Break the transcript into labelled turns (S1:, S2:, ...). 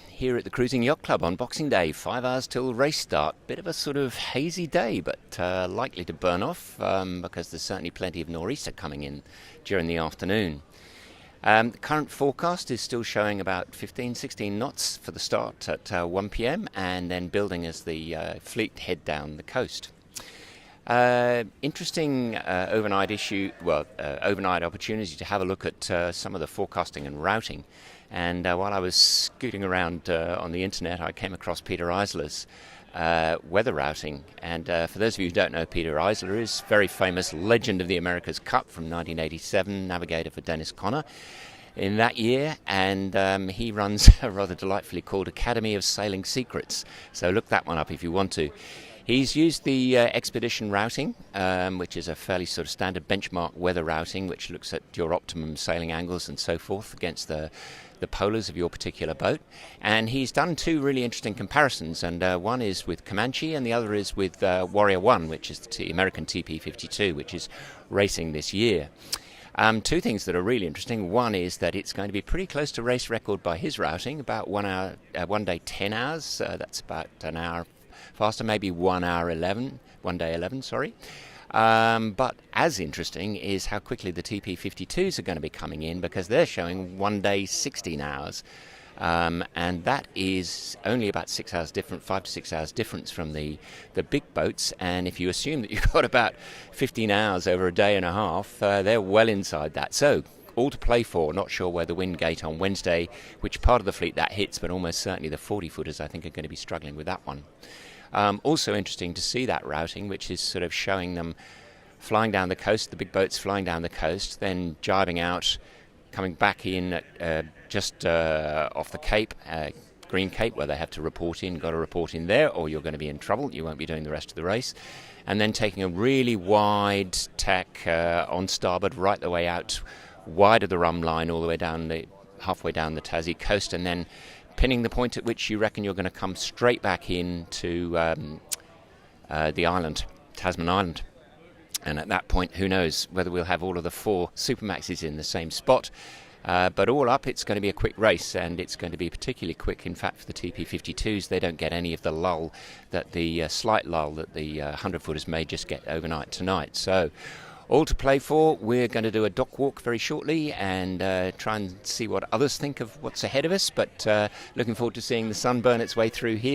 S1: Here at the Cruising Yacht Club on Boxing Day, 5 hours till race start. Bit of a sort of hazy day, but likely to burn off because there's certainly plenty of nor'easter coming in during the afternoon. The current forecast is still showing about 15, 16 knots for the start at 1 p.m. and then building as the fleet head down the coast. Interesting overnight opportunity to have a look at some of the forecasting and routing. And while I was scooting around on the internet, I came across Peter Eisler's weather routing. And for those of you who don't know, Peter Eisler is very famous legend of the America's Cup from 1987, navigator for Dennis Conner in that year, and he runs a rather delightfully called Academy of Sailing Secrets. So look that one up if you want to. He's used the expedition routing, which is a fairly sort of standard benchmark weather routing, which looks at your optimum sailing angles and so forth against the polars of your particular boat. And he's done two really interesting comparisons, and one is with Comanche and the other is with Warrior 1, which is the American TP52, which is racing this year. Two things that are really interesting. One is that it's going to be pretty close to race record by his routing, about 1 hour, 1 day 10 hours. That's about an hour faster, maybe 1 hour 11, 1 day 11, sorry. But as interesting is how quickly the TP52s are going to be coming in, because they're showing 1 day 16 hours. And that is only about 6 hours different, 5 to 6 hours difference from the big boats. And if you assume that you've got about 15 hours over a day and a half, they're well inside that. So all to play for. Not sure where the wind gate on Wednesday, which part of the fleet that hits, but almost certainly the 40-footers I think are going to be struggling with that one. Also interesting to see that routing, which is sort of showing them flying down the coast, the big boats flying down the coast, then jibing out, coming back in just off the Cape, Green Cape, where they have to report in. Got to report in there or you're going to be in trouble. You won't be doing the rest of the race. And then taking a really wide tack on starboard right the way out, wide of the rum line, all the way down halfway down the Tassie coast, and then pinning the point at which you reckon you're going to come straight back into the island, Tasman Island. And at that point, who knows whether we'll have all of the 4 Supermaxes in the same spot. But all up, it's going to be a quick race, and it's going to be particularly quick, in fact, for the TP52s. They don't get any of the lull, slight lull that the 100-footers may just get overnight tonight. So all to play for. We're going to do a dock walk very shortly and try and see what others think of what's ahead of us. But looking forward to seeing the sun burn its way through here.